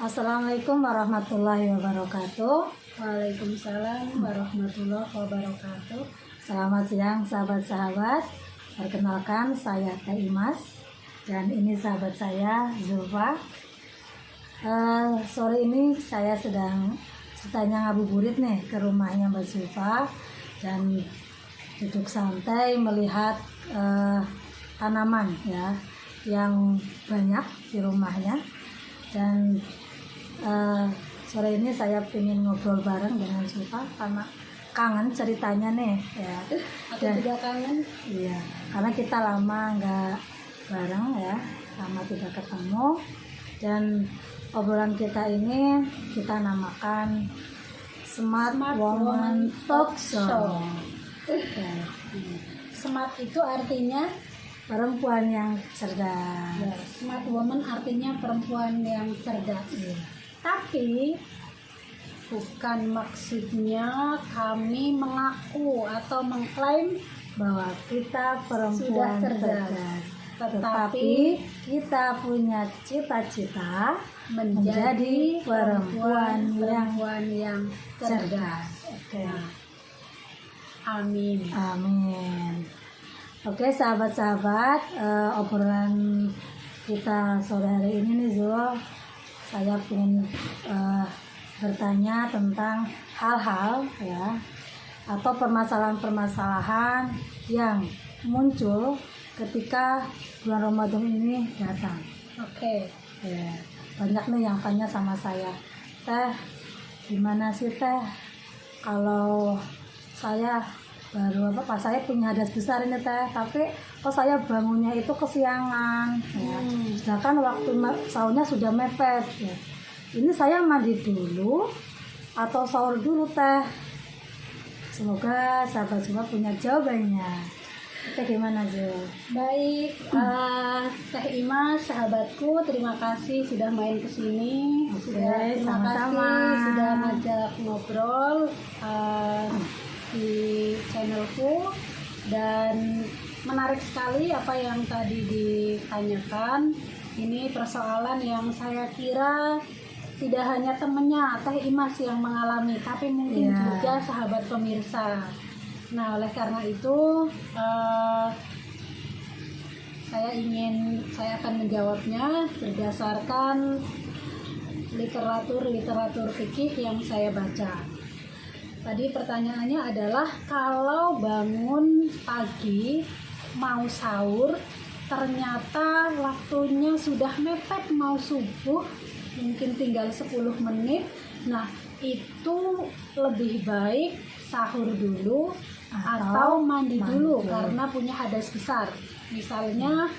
Assalamualaikum warahmatullahi wabarakatuh. Waalaikumsalam warahmatullahi wabarakatuh. Selamat siang sahabat-sahabat. Perkenalkan saya Teh Imas dan ini sahabat saya Zulfa. Sore ini saya sedang ceritanya ngabuburit nih ke rumahnya Mbak Zulfa dan duduk santai melihat tanaman ya yang banyak di rumahnya. Dan sore ini saya ingin ngobrol bareng dengan Zulfa karena kangen ceritanya nih ya. Aku juga kangen. Iya, karena kita lama nggak bareng ya, lama tidak ketemu. Dan obrolan kita ini kita namakan Smart Woman Talk Show. Ya. Smart itu artinya Perempuan yang cerdas. ya, smart woman artinya perempuan yang cerdas. Iya. Tapi bukan maksudnya kami mengaku atau mengklaim Bahwa kita perempuan sudah cerdas. cerdas. Tetapi Tetapi kita punya cita-cita menjadi perempuan yang cerdas. cerdas. Oke. Nah, amin. Amin. Oke sahabat-sahabat, obrolan kita sore hari ini nih Zul, saya ingin bertanya tentang hal-hal ya atau permasalahan-permasalahan yang muncul ketika bulan Ramadan ini datang. Oke. Ya, banyak nih yang tanya sama saya, Teh, gimana sih Teh kalau saya baru pas saya punya hadas besar ini Teh, tapi kok saya bangunnya itu kesiangan ya. Sedangkan waktu sahurnya sudah mepet ya. Ini saya mandi dulu atau sahur dulu Teh? Semoga sahabat semua punya jawabannya. Teh gimana Zul? Baik, Teh Imas, sahabatku, terima kasih sudah main ke sini. Oke, Terima sama-sama. kasih sudah ngajak ngobrol di channelku, dan menarik sekali apa yang tadi ditanyakan. Ini persoalan yang saya kira tidak hanya temennya Teh Imas yang mengalami, tapi mungkin Ya. juga sahabat pemirsa. Nah, oleh karena itu saya akan menjawabnya berdasarkan literatur fikih yang saya baca. Tadi pertanyaannya adalah kalau bangun pagi mau sahur ternyata waktunya sudah mepet mau subuh, mungkin tinggal 10 menit. Nah, itu lebih baik sahur dulu atau mandi dulu karena punya hadas besar. Misalnya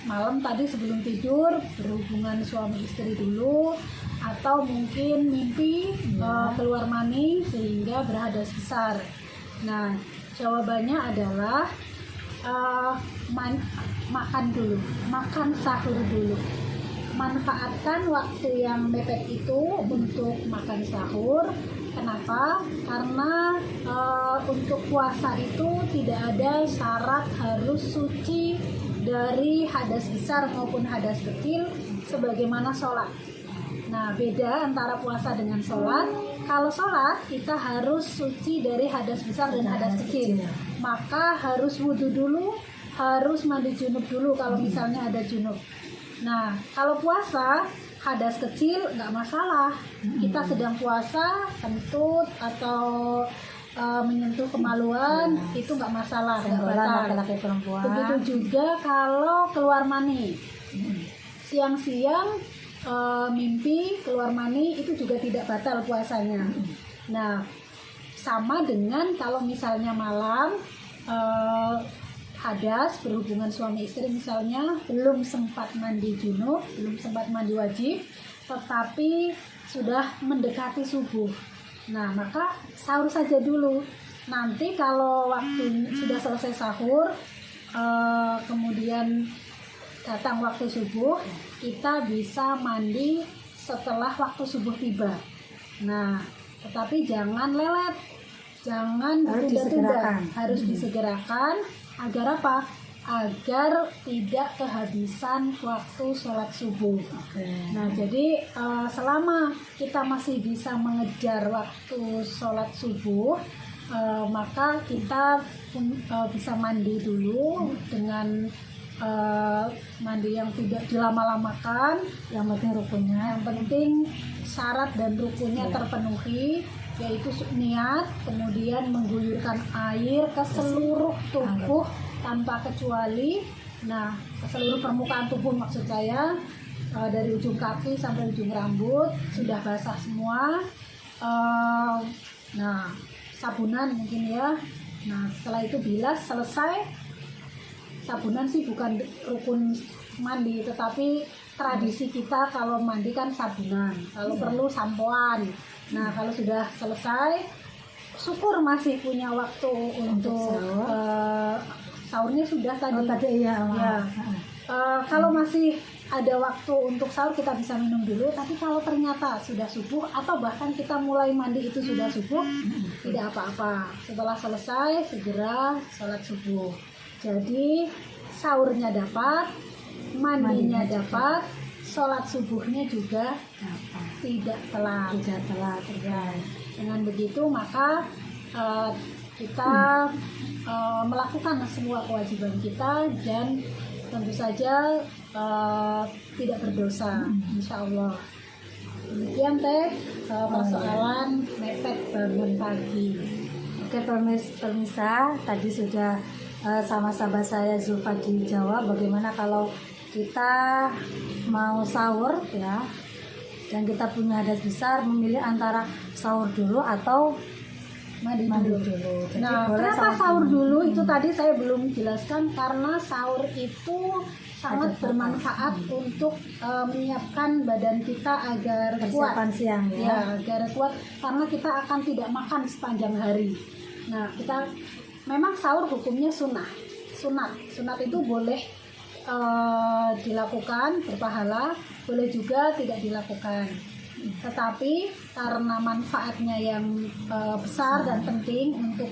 malam tadi sebelum tidur berhubungan suami istri dulu, atau mungkin mimpi keluar mani sehingga berhadas besar. Nah, jawabannya adalah makan dulu, makan sahur dulu. Manfaatkan waktu yang mepet itu untuk makan sahur. Kenapa? Karena untuk puasa itu tidak ada syarat harus suci dari hadas besar maupun hadas kecil sebagaimana sholat. Nah, beda antara puasa dengan sholat. Kalau sholat kita harus suci dari hadas besar dan hadas kecil. Maka harus wudhu dulu, harus mandi junub dulu kalau misalnya ada junub. Nah, kalau puasa hadas kecil nggak masalah. Kita sedang puasa, kentut atau menyentuh kemaluan itu nggak masalah, nggak batal. Laki-laki perempuan. Begitu juga kalau keluar mani. Siang-siang mimpi keluar mani itu juga tidak batal puasanya. Nah, sama dengan kalau misalnya malam hadas berhubungan suami istri, misalnya belum sempat mandi junub, belum sempat mandi wajib, tetapi sudah mendekati subuh. Nah, maka sahur saja dulu. Nanti kalau waktu sudah selesai sahur, kemudian datang waktu subuh, kita bisa mandi setelah waktu subuh tiba. Nah, tetapi jangan lelet, jangan ditunda-tunda, harus disegerakan. Agar apa? agar tidak kehabisan waktu sholat subuh. Nah, jadi selama kita masih bisa mengejar waktu sholat subuh, maka kita bisa mandi dulu dengan mandi yang tidak dilama-lamakan. Yang penting rukunnya. Yang penting syarat dan rukunnya terpenuhi, yaitu niat, kemudian mengguyurkan air ke seluruh tubuh tanpa kecuali. Nah, ke seluruh permukaan tubuh maksud saya, dari ujung kaki sampai ujung rambut sudah basah semua. Nah, sabunan mungkin ya. Nah, setelah itu bilas selesai. Sabunan sih bukan rukun mandi, tetapi tradisi kita kalau mandi kan sabunan, kalau perlu sampoan. Nah, kalau sudah selesai, syukur masih punya waktu untuk sahurnya sudah tadi. Tadi ya. Kalau masih ada waktu untuk sahur, kita bisa minum dulu. Tapi kalau ternyata sudah subuh atau bahkan kita mulai mandi itu sudah subuh, tidak apa-apa. Setelah selesai segera sholat subuh. Jadi sahurnya dapat, mandinya dapat, sholat subuhnya juga tidak telat. Dengan begitu maka kita melakukan semua kewajiban kita dan tentu saja tidak berdosa, insya Allah. Demikian persoalan mepet bangun pagi. Oke pemirsa, tadi sudah sama sahabat saya Zulfa dijawab bagaimana kalau kita mau sahur ya, dan kita punya hadas besar, memilih antara sahur dulu atau mandi dulu. Jadi Nah, boleh kenapa sama- sahur dulu itu tadi saya belum jelaskan, karena sahur itu sangat bermanfaat untuk menyiapkan badan kita agar kuat. persiapan siang ya. Ya, agar kuat karena kita akan tidak makan sepanjang hari. Nah, kita memang sahur hukumnya sunat itu boleh dilakukan berpahala, boleh juga tidak dilakukan. Tetapi karena manfaatnya yang besar dan penting untuk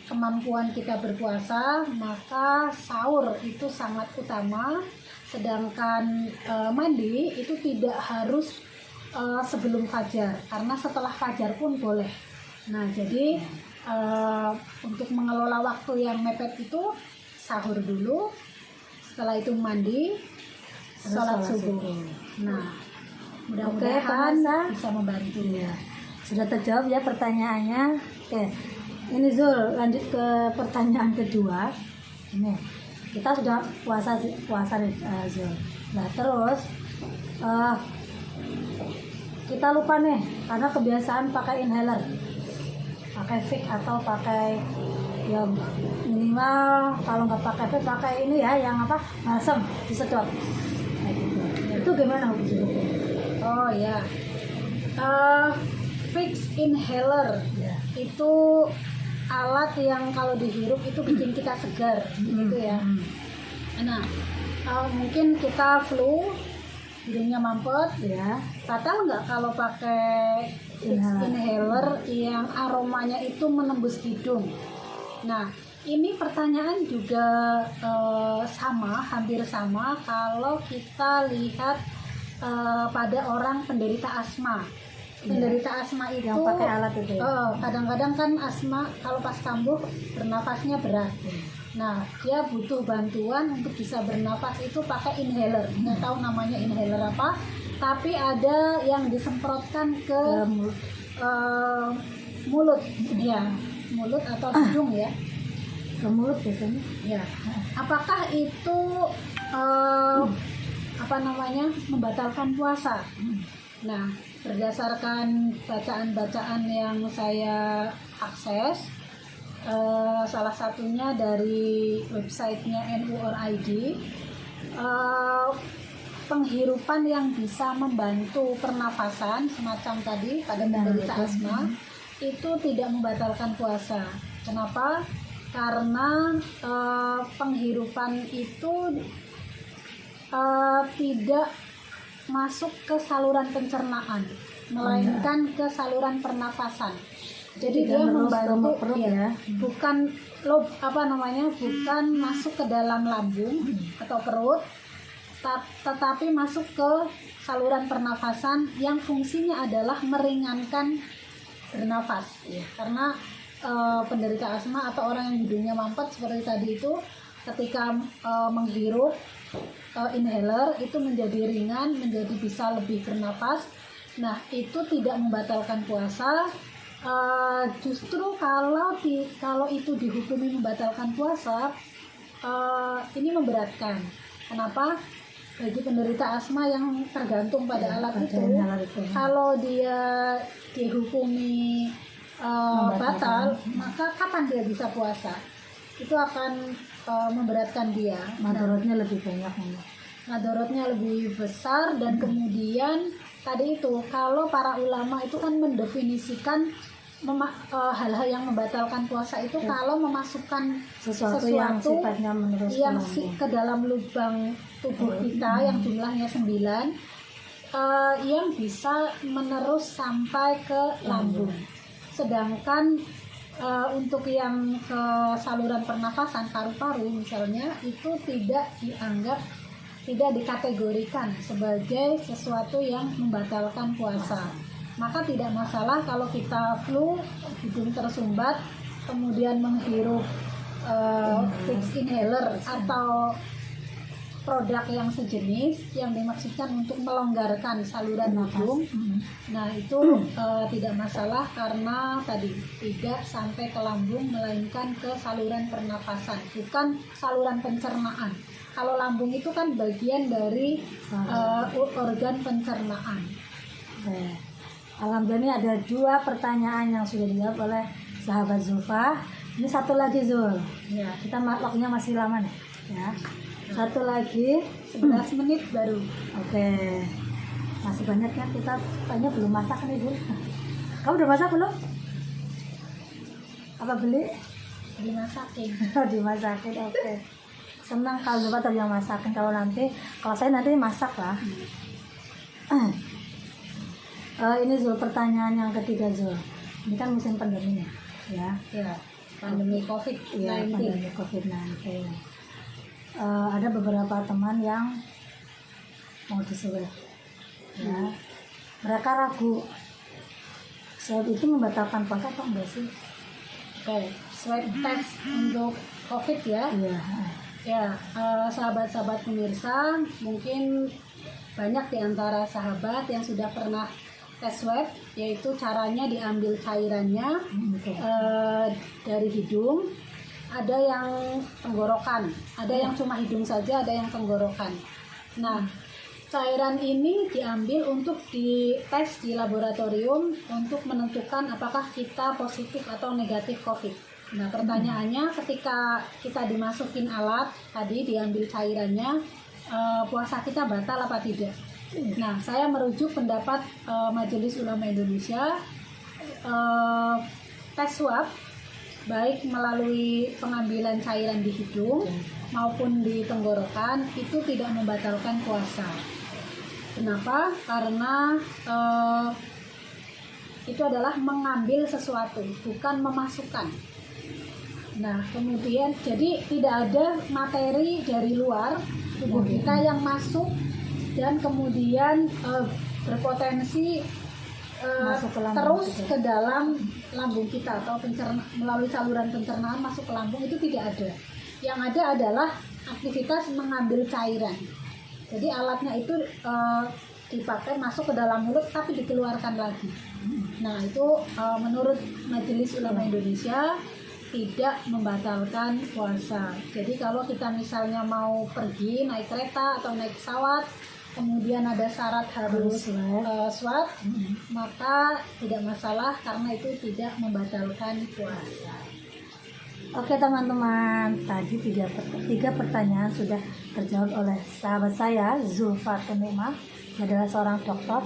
kemampuan kita berpuasa, maka sahur itu sangat utama. Sedangkan mandi itu tidak harus sebelum fajar, karena setelah fajar pun boleh. Nah, jadi untuk mengelola waktu yang mepet itu sahur dulu, setelah itu mandi, sholat subuh. Nah, mudah-mudahan pemirsa. bisa membantu. Iya. Sudah terjawab ya pertanyaannya. Oke. Ini Zul, lanjut ke pertanyaan kedua. Ini kita sudah puasa nih Zul. Nah terus kita lupa nih karena kebiasaan pakai inhaler, pakai Vic atau pakai ya minimal kalau nggak pakai Vic pakai ini ya yang apa balsam disedot. Nah, gitu. Itu gimana Zul? Oh ya, Vicks inhaler Ya. itu alat yang kalau dihirup itu bikin kita segar, gitu ya. Nah, mungkin kita flu, hidungnya mampet, Ya. fatal nggak kalau pakai Vicks inhaler yang aromanya itu menembus hidung? Nah, ini pertanyaan juga hampir sama kalau kita lihat pada orang penderita asma. Penderita asma itu Yang pakai alat itu ya? kadang-kadang kan asma kalau pas kambuh bernafasnya berat. Nah, dia butuh bantuan untuk bisa bernafas itu pakai inhaler. Nggak tahu namanya inhaler apa, tapi ada yang disemprotkan ke mulut, ya, mulut atau hidung ya. Ke mulut biasanya. Ya, apakah itu membatalkan puasa? Nah, berdasarkan bacaan-bacaan yang saya akses, salah satunya dari websitenya NU.org, penghirupan yang bisa membantu pernafasan semacam tadi pada penderita asma itu tidak membatalkan puasa. Kenapa? Karena penghirupan itu tidak masuk ke saluran pencernaan, melainkan ke saluran pernafasan. Jadi Tidak dia menerus ke membantu perut ya, ya. bukan bukan masuk ke dalam lambung atau perut, tetapi masuk ke saluran pernafasan yang fungsinya adalah meringankan bernafas ya. Karena penderita asma atau orang yang hidungnya mampet seperti tadi itu, ketika menghirup inhaler itu menjadi ringan, menjadi bisa lebih bernafas. Nah, itu tidak membatalkan puasa. Justru kalau itu dihukumi membatalkan puasa, ini memberatkan. Kenapa? Bagi penderita asma yang tergantung pada alat itu, kalau dia dihukumi batal, maka kapan dia bisa puasa? Itu akan memberatkan dia. Madorotnya lebih banyak. Madorotnya lebih besar. Dan kemudian tadi itu, kalau para ulama itu kan mendefinisikan hal-hal yang membatalkan puasa itu kalau memasukkan sesuatu yang sifatnya menerus yang ke dalam lubang tubuh kita yang jumlahnya 9, yang bisa menerus sampai ke lambung. Sedangkan untuk yang ke saluran pernafasan, paru-paru misalnya, itu tidak dikategorikan sebagai sesuatu yang membatalkan puasa. Maka tidak masalah kalau kita flu, hidung tersumbat, kemudian menghirup fixed inhaler atau produk yang sejenis yang dimaksudkan untuk melonggarkan saluran hidung. Nah, itu tidak masalah karena tadi tidak sampai ke lambung, melainkan ke saluran pernafasan, bukan saluran pencernaan. Kalau lambung itu kan bagian dari organ pencernaan. Alhamdulillah ada 2 pertanyaan yang sudah dijawab oleh sahabat Zulfa. Ini satu lagi Zul. Ya. Kita waktunya masih lama nih. Ya. Satu lagi 11 menit baru. Oke. Masih banyak ya, kita tanya belum masak nih Zul. Kamu udah masak belum? Apa beli? Dimasakin. Dimasakin, oke. Senang kalau Zulfa yang masakin. Kalau saya nanti masak lah. Ini Zul, pertanyaan yang ketiga Zul. Ini kan musim pandemi ya. Pandemi COVID-19. Iya, pandemi COVID-19. Ada beberapa teman yang mau diswab. Ya. Mereka ragu. Swab itu membatalkan puasa atau enggak sih? Oke, swab test untuk COVID ya. Iya. Ya, sahabat-sahabat pemirsa, mungkin banyak di antara sahabat yang sudah pernah tes swab, yaitu caranya diambil cairannya dari hidung, ada yang tenggorokan, ada yang cuma hidung saja, ada yang tenggorokan. Nah, cairan ini diambil untuk dites di laboratorium untuk menentukan apakah kita positif atau negatif COVID. Nah, pertanyaannya ketika kita dimasukin alat tadi, diambil cairannya, puasa kita batal apa tidak? Nah, saya merujuk pendapat Majelis Ulama Indonesia, tes swab baik melalui pengambilan cairan di hidung maupun di tenggorokan itu tidak membatalkan puasa. Kenapa? Karena itu adalah mengambil sesuatu, bukan memasukkan. Nah, kemudian jadi tidak ada materi dari luar tubuh kita yang masuk dan kemudian berpotensi terus ke dalam lambung kita atau melalui saluran pencernaan masuk ke lambung, itu tidak ada. Yang ada adalah aktivitas mengambil cairan. Jadi alatnya itu dipakai masuk ke dalam mulut tapi dikeluarkan lagi. Nah, itu menurut Majelis Ulama Indonesia tidak membatalkan puasa. Jadi kalau kita misalnya mau pergi naik kereta atau naik pesawat, kemudian ada syarat harus swab, maka tidak masalah karena itu tidak membatalkan puasa. Oke teman-teman, tadi tiga pertanyaan sudah terjawab oleh sahabat saya Zulfa Tunima, adalah seorang dokter.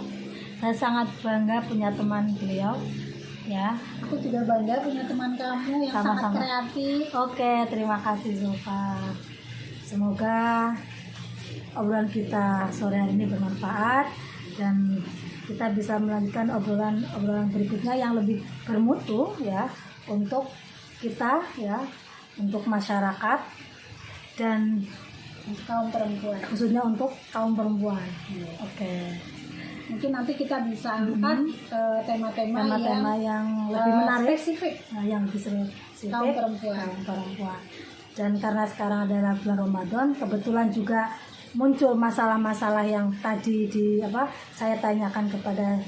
Saya sangat bangga punya teman beliau. Ya, aku juga bangga punya teman kamu yang sangat kreatif. Oke, terima kasih Zulfa. Semoga obrolan kita sore hari ini bermanfaat dan kita bisa melanjutkan obrolan berikutnya yang lebih bermutu ya untuk kita ya, untuk masyarakat dan kaum perempuan. khususnya untuk kaum perempuan. Iya. Oke. Mungkin nanti kita bisa angkat tema-tema Tema-tema yang lebih menarik, spesifik yang lebih spesifik kaum perempuan. kaum perempuan. Dan karena sekarang adalah bulan Ramadan, kebetulan juga muncul masalah-masalah yang tadi saya tanyakan kepada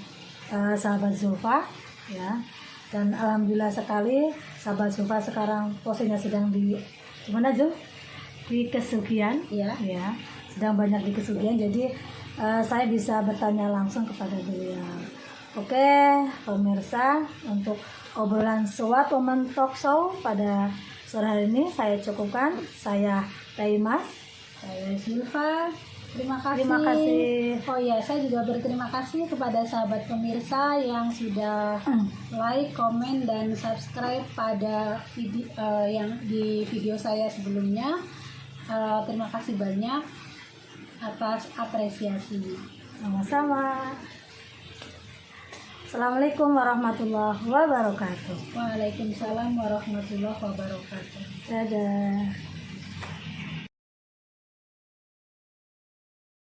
sahabat Zulfa ya. Dan alhamdulillah sekali sahabat Zulfa sekarang posisinya sedang di mana Zul? Di kesugihan Ya. ya, sedang banyak di kesugihan, jadi saya bisa bertanya langsung kepada beliau. Oke pemirsa, untuk obrolan SWOT Women Talk Show pada sore hari ini saya cukupkan. Saya Taimas. Saya Zulfa. Terima kasih. Terima kasih. Oh ya, saya juga berterima kasih kepada sahabat pemirsa yang sudah like, komen, dan subscribe pada video yang di video saya sebelumnya. Terima kasih banyak atas apresiasi. Sama-sama. Assalamualaikum warahmatullahi wabarakatuh. Waalaikumsalam warahmatullahi wabarakatuh. Dadah.